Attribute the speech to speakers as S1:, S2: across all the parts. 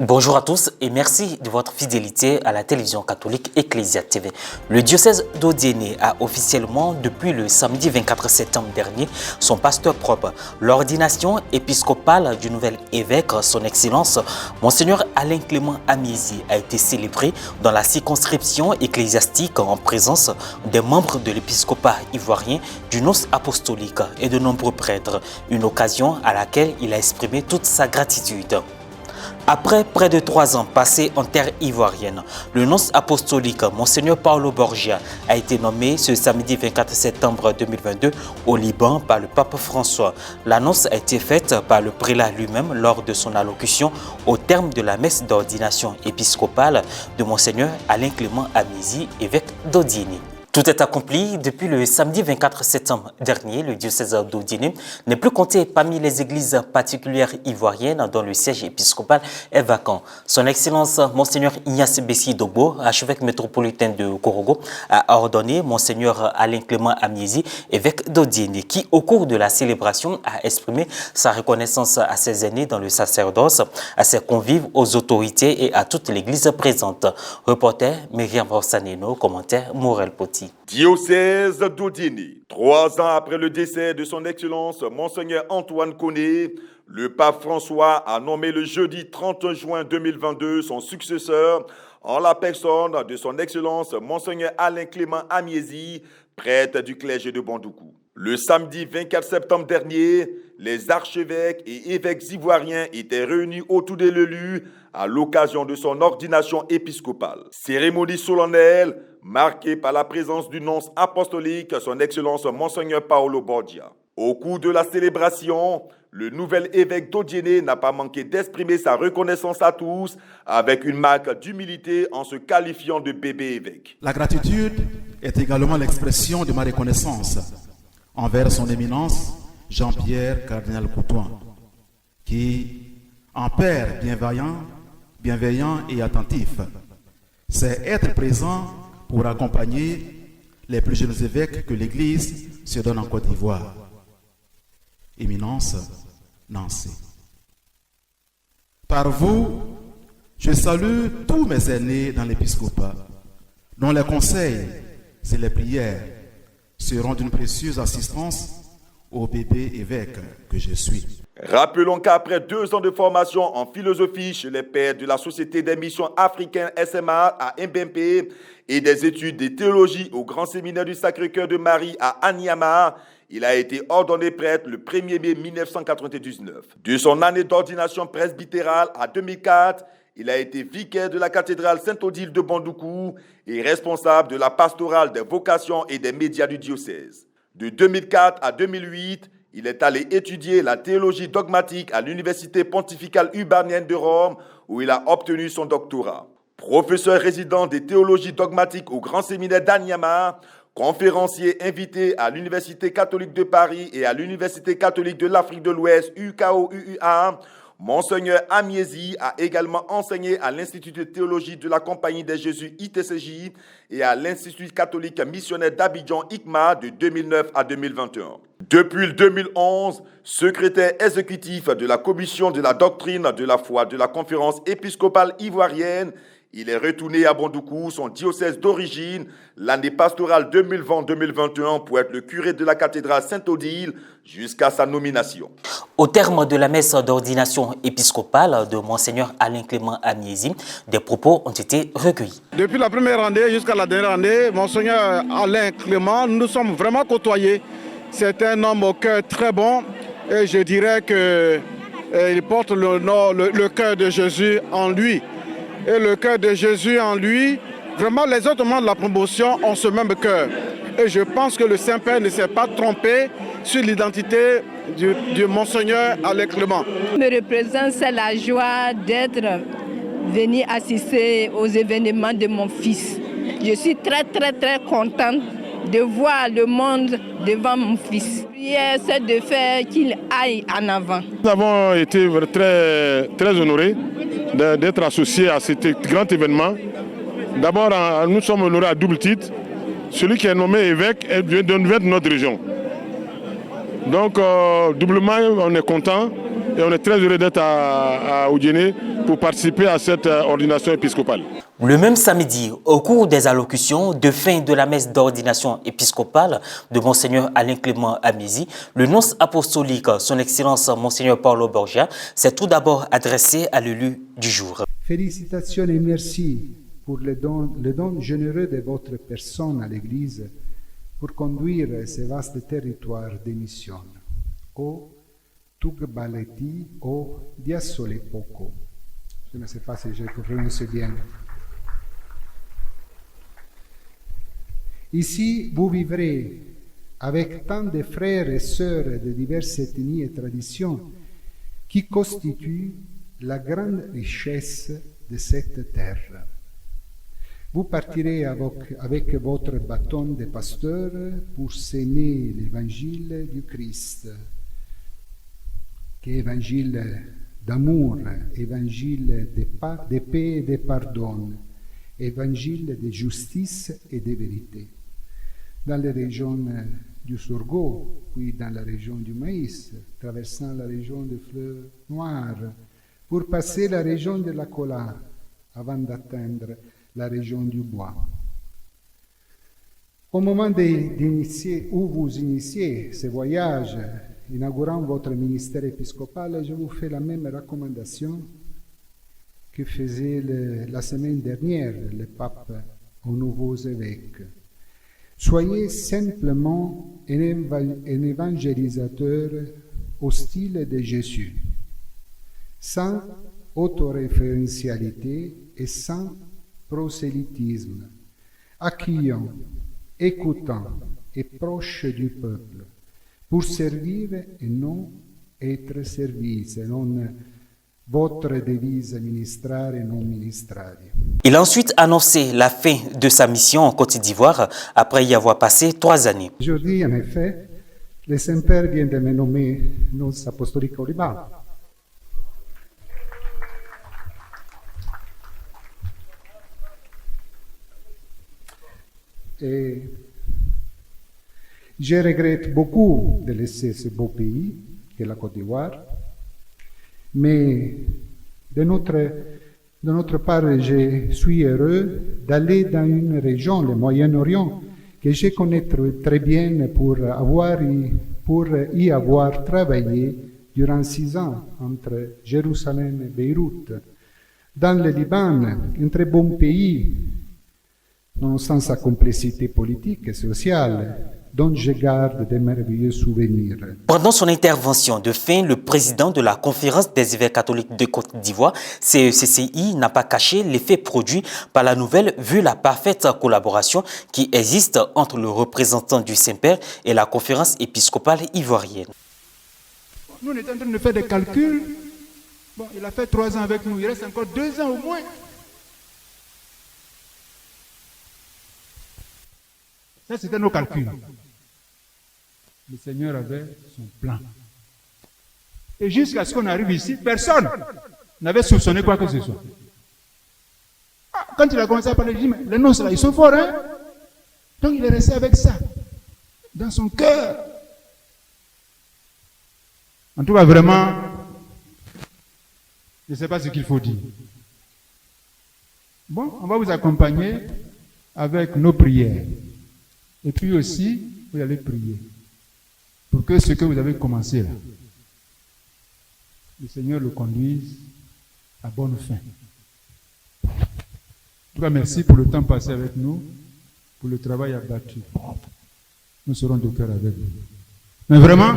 S1: Bonjour à tous et merci de votre fidélité à la télévision catholique Ecclesia TV. Le diocèse d'Odiéné a officiellement, depuis le samedi 24 septembre dernier, son pasteur propre. L'ordination épiscopale du nouvel évêque, son Excellence, Monseigneur Alain Clément Amiezi, a été célébrée dans la circonscription ecclésiastique en présence des membres de l'épiscopat ivoirien, du nonce apostolique et de nombreux prêtres. Une occasion à laquelle il a exprimé toute sa gratitude. Après près de 3 ans passés en terre ivoirienne, le nonce apostolique Monseigneur Paolo Borgia a été nommé ce samedi 24 septembre 2022 au Liban par le pape François. L'annonce a été faite par le prélat lui-même lors de son allocution au terme de la messe d'ordination épiscopale de Monseigneur Alain Clément Amiezi, évêque d'Odiéné. Tout est accompli depuis le samedi 24 septembre dernier. Le diocèse d'Odiéné n'est plus compté parmi les églises particulières ivoiriennes dont le siège épiscopal est vacant. Son Excellence Monseigneur Ignace Bessi Dogbo, archevêque métropolitain de Korogo, a ordonné Monseigneur Alain Clément Amiezi, évêque d'Odiéné, qui au cours de la célébration a exprimé sa reconnaissance à ses aînés dans le sacerdoce, à ses convives, aux autorités et à toute l'église présente. Reporter Myriam Rossaneno, commentaire Morel Poti.
S2: Diocèse d'Odiéné. 3 ans après le décès de son Excellence Monseigneur Antoine Koné, le pape François a nommé le jeudi 30 juin 2022 son successeur en la personne de son Excellence Monseigneur Alain Clément Amiezi, prêtre du clergé de Bandoukou. Le samedi 24 septembre dernier, les archevêques et évêques ivoiriens étaient réunis autour de l'élu à l'occasion de son ordination épiscopale. Cérémonie solennelle marquée par la présence du nonce apostolique, son Excellence Monseigneur Paolo Borgia. Au cours de la célébration, le nouvel évêque d'Odiéné n'a pas manqué d'exprimer sa reconnaissance à tous avec une marque d'humilité en se qualifiant de bébé évêque.
S3: La gratitude est également l'expression de ma reconnaissance envers son éminence Jean-Pierre Cardinal Coutoin, qui, en père bienveillant et attentif, sait être présent pour accompagner les plus jeunes évêques que l'Église se donne en Côte d'Ivoire. Éminence Nancy. Par vous, je salue tous mes aînés dans l'épiscopat, dont les conseils et les prières seront d'une précieuse assistance au bébé évêque que je suis.
S2: Rappelons qu'après 2 ans de formation en philosophie chez les pères de la Société des missions africaines SMA à Mbempe et des études de théologie au Grand Séminaire du Sacré-Cœur de Marie à Anyama, il a été ordonné prêtre le 1er mai 1999. De son année d'ordination presbytérale à 2004, il a été vicaire de la cathédrale Sainte-Odile de Bandoukou et responsable de la pastorale des vocations et des médias du diocèse. De 2004 à 2008, il est allé étudier la théologie dogmatique à l'Université pontificale urbanienne de Rome, où il a obtenu son doctorat. Professeur résident des théologies dogmatiques au Grand Séminaire d'Anyama, conférencier invité à l'Université catholique de Paris et à l'Université catholique de l'Afrique de l'Ouest, UKO-UUA, Monseigneur Amiezi a également enseigné à l'Institut de théologie de la Compagnie des Jésus ITCJ et à l'Institut catholique missionnaire d'Abidjan ICMA de 2009 à 2021. Depuis 2011, secrétaire exécutif de la Commission de la doctrine de la foi de la Conférence épiscopale ivoirienne, il est retourné à Bandoukou, son diocèse d'origine, l'année pastorale 2020-2021 pour être le curé de la cathédrale Sainte-Odile jusqu'à sa nomination.
S1: Au terme de la messe d'ordination épiscopale de Monseigneur Alain Clément Amiezi, des propos ont été recueillis.
S4: Depuis la première année jusqu'à la dernière année, Monseigneur Alain Clément, nous sommes vraiment côtoyés. C'est un homme au cœur très bon et je dirais qu'il porte le cœur de Jésus en lui. Et le cœur de Jésus en lui, vraiment les autres membres de la promotion ont ce même cœur. Et je pense que le Saint-Père ne s'est pas trompé sur l'identité du Monseigneur Alain Clément.
S5: Me représente, c'est la joie d'être venu assister aux événements de mon fils. Je suis très contente de voir le monde devant mon fils. Prière, c'est de faire qu'il aille en avant.
S6: Nous avons été très honorés d'être associés à cet grand événement. D'abord, nous sommes honorés à double titre. Celui qui est nommé évêque vient de notre région. Donc, doublement, on est content et on est très heureux d'être à Odiéné pour participer à cette ordination épiscopale.
S1: Le même samedi, au cours des allocutions de fin de la messe d'ordination épiscopale de Monseigneur Alain Clément Amézy, le nonce apostolique, son Excellence Monseigneur Paolo Borgia, s'est tout d'abord adressé à l'élu du jour.
S7: Félicitations et merci pour le don généreux de votre personne à l'Église pour conduire ce vaste territoire de mission. O Tugbaleti o Diassole Poco. Je ne sais pas si je prononce bien. Ici, vous vivrez avec tant de frères et sœurs de diverses ethnies et traditions qui constituent la grande richesse de cette terre. Vous partirez avec votre bâton de pasteur pour s'aimer l'évangile du Christ, qui est évangile d'amour, évangile de paix et de pardon, évangile de justice et de vérité. Dans les régions du sorgho, puis dans la région du maïs, traversant la région des fleurs noires, pour passer la région de la cola, avant d'atteindre la région du bois. Au moment où vous initiez ce voyage, inaugurant votre ministère épiscopal, je vous fais la même recommandation que faisait la semaine dernière le pape aux nouveaux évêques. Soyez simplement un évangélisateur au style de Jésus, sans autoréférentialité et sans prosélytisme, accueillant, écoutant et proche du peuple, pour servir et non être servi, selon votre devise ministrare et non ministrare.
S1: Il a ensuite annoncé la fin de sa mission en Côte d'Ivoire après y avoir passé 3 années.
S7: Aujourd'hui, en effet, le Saint-Père vient de me nommer nonce apostolique au Liban. Et je regrette beaucoup de laisser ce beau pays qu'est la Côte d'Ivoire, mais de notre part, je suis heureux d'aller dans une région, le Moyen-Orient, que je connais très bien pour y avoir travaillé durant 6 ans entre Jérusalem et Beyrouth. Dans le Liban, un très bon pays, non sans sa complexité politique et sociale, dont je garde de merveilleux souvenirs.
S1: Pendant son intervention de fin, le président de la Conférence des évêques catholiques de Côte d'Ivoire, CECCI, n'a pas caché l'effet produit par la nouvelle vu la parfaite collaboration qui existe entre le représentant du Saint-Père et la Conférence épiscopale ivoirienne.
S8: Nous, on est en train de faire des calculs. Bon, il a fait 3 ans avec nous, il reste encore 2 ans au moins. Ça, c'était nos calculs. Le Seigneur avait son plan. Et jusqu'à ce qu'on arrive ici, personne n'avait soupçonné quoi que ce soit. Quand il a commencé à parler, il dit, mais les nonces là, ils sont forts, hein? Donc il est resté avec ça, dans son cœur. En tout cas, vraiment, je ne sais pas ce qu'il faut dire. Bon, on va vous accompagner avec nos prières. Et puis aussi, vous allez prier pour que ce que vous avez commencé là, le Seigneur le conduise à bonne fin. En tout cas, merci pour le temps passé avec nous, pour le travail abattu. Nous serons de cœur avec vous. Mais vraiment,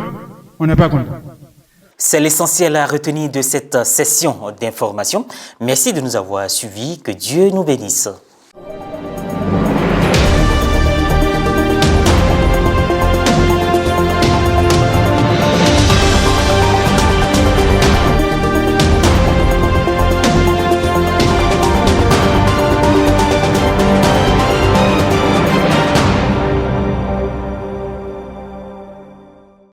S8: on n'est pas content.
S1: C'est l'essentiel à retenir de cette session d'information. Merci de nous avoir suivis. Que Dieu nous bénisse.